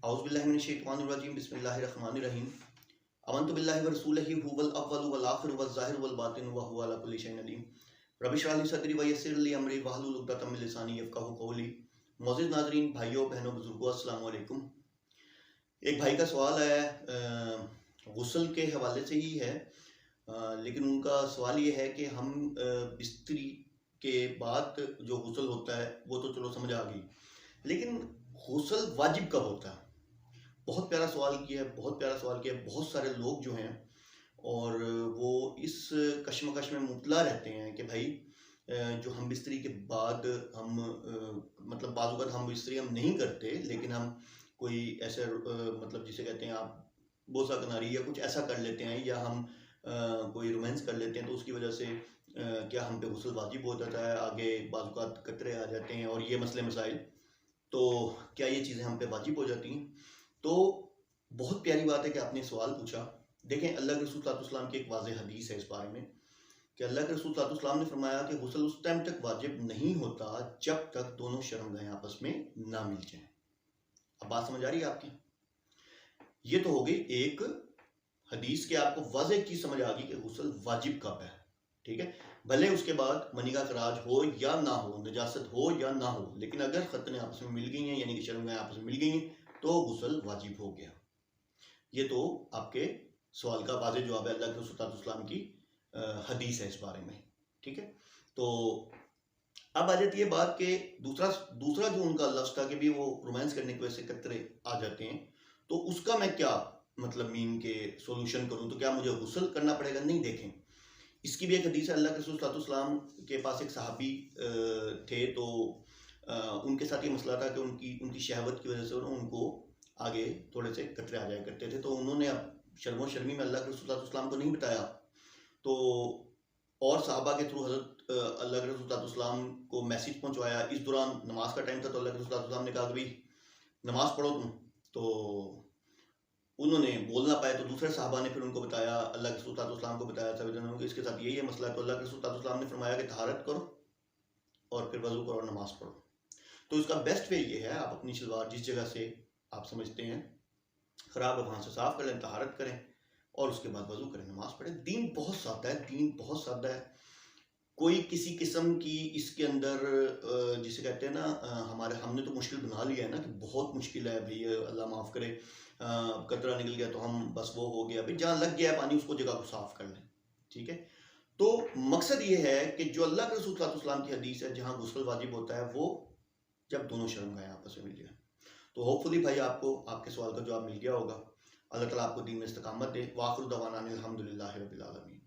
औज़ुबिल्लाहिमिनश्शैतानिर्रजीम बिस्मिल्लाहिर्रहमानिर्रहीम आमन्तु बिल्लाहि व रसूलिहि हुवल अव्वलु वल आखिरु वज़ ज़ाहिरु वल बातिनु व हुवा अला कुल्लि शैइन अलीम। रब्बि इश्रह लिी सदरी व यस्सिर ली अमरी वहलुल उक़दतम मिन लिसानी यफ़क़हू क़ौली। मोअज़्ज़िज़ नाज़रीन, भाइयों बहनों बुज़ुर्गों, अस्सलामु अलैकुम। एक भाई का सवाल है, गुस्ल के हवाले से ही है, लेकिन उनका सवाल ये है कि हम बिस्तरी के बाद जो गुस्ल होता है वो तो चलो समझ आ गई, लेकिन गुस्ल वाजिब कब होता है? बहुत प्यारा सवाल किया है, बहुत प्यारा सवाल किया है। बहुत सारे लोग जो हैं और वो इस कश्मकश में मुब्तला रहते हैं कि भाई जो हम बिस्तरी के बाद हम मतलब बाज़ औक़ात हम बिस्तरी हम नहीं करते, लेकिन हम कोई ऐसे मतलब जिसे कहते हैं आप बोसा कनारी या कुछ ऐसा कर लेते हैं, या हम कोई रोमांस कर लेते हैं, तो उसकी वजह से क्या हम पे गुस्ल वाजिब हो जाता है, आगे बाज़ औक़ात कतरे आ जाते हैं और ये मसले मसाइल, तो क्या ये चीज़ें हम पे वाजिब हो जाती हैं? तो बहुत प्यारी बात है कि आपने सवाल पूछा। देखें, अल्लाह के रसूल सल्लल्लाहु अलैहि वसल्लम की एक वाज़ेह हदीस है इस बारे में कि अल्लाह के रसूल सल्लल्लाहु अलैहि वसल्लम ने फरमाया कि गुस्ल उस टाइम तक वाजिब नहीं होता जब तक दोनों शर्मगाहें आपस में ना मिल जाएं। अब बात समझ आ रही है आपकी? ये तो हो गई एक हदीस के आपको वाज़ेह चीज़ समझ आ गई कि गुस्ल वाजिब कब है, ठीक है। भले उसके बाद मनी का खराज हो या ना हो, नजासत हो या ना हो, लेकिन अगर खतने आपस में मिल गई हैं, यानी कि शर्मगाहें आपस में मिल गई हैं, तो गुस्ल वाजिब हो गया। ये तो आपके सवाल का वाज़ेह जवाब है, अल्लाह के रसूल सल्लल्लाहु अलैहि वसल्लम की हदीस है इस बारे में, ठीक है। तो अब आ जाती है बात कि दूसरा जो उनका लफ्ज़ था कि भी वो रोमांस करने की वजह से कतरे आ जाते हैं, तो उसका मैं क्या मतलब मीन के सोल्यूशन करूं, तो क्या मुझे गुस्ल करना पड़ेगा? नहीं, देखें, इसकी भी एक हदीस है। अल्लाह के रसूल सल्लल्लाहु अलैहि वसल्लम के पास एक सहाबी थे, तो उनके साथ ये मसला था कि उनकी शहवत की वजह से उनको आगे थोड़े से कतरे आ जाया करते थे, तो उन्होंने अब शर्मो शर्मी में अल्लाह के रसूल सल्लल्लाहु अलैहि वसल्लम को नहीं बताया, तो और सहाबा के थ्रू हज़रत अल्लाह के रसूल सल्लल्लाहु अलैहि वसल्लम को मैसेज पहुंचवाया। इस दौरान नमाज का टाइम था, तो अल्लाह के रसूल सल्लल्लाहु अलैहि वसल्लम ने कहा कि भाई नमाज पढ़ो तुम, तो उन्होंने बोल ना पाए, तो दूसरे साहबा ने फिर उनको बताया, अल्लाह के रसूल सल्लल्लाहु अलैहि वसल्लम को बताया, सभी इसके साथ यही है मसला है। तो अल्लाह के रसूल सल्लल्लाहु अलैहि वसल्लम ने फरमाया कि तहारत करो और फिर वज़ू करो और नमाज पढ़ो। तो इसका बेस्ट वे ये है, आप अपनी शलवार जिस जगह से आप समझते हैं ख़राब है वहाँ से साफ़ कर लें, तहारत करें और उसके बाद वज़ू करें, नमाज पढ़ें। दीन बहुत सादा है, दीन बहुत सादा है। कोई किसी किस्म की इसके अंदर जिसे कहते हैं ना, हमने तो मुश्किल बना लिया है ना कि बहुत मुश्किल है भाई, अल्लाह माफ़ करे, कतरा निकल गया तो हम बस वो हो गया भाई, जहाँ लग गया पानी उसको जगह को साफ़ कर लें, ठीक है। तो मकसद ये है कि जो अल्लाह के रसूल सल्लल्लाहु अलैहि वसल्लम की हदीस है, जहाँ गुस्ल वाजिब होता है वो जब दोनों शर्मगाहें आपस में मिल जाए। तो होपफुली भाई आपको आपके सवाल का जवाब मिल गया होगा। अल्लाह ताला आपको दीन में इस्तकामत दे। व आखिरु दअवाना अनिल हम्दुलिल्लाहि रब्बिल आलमीन।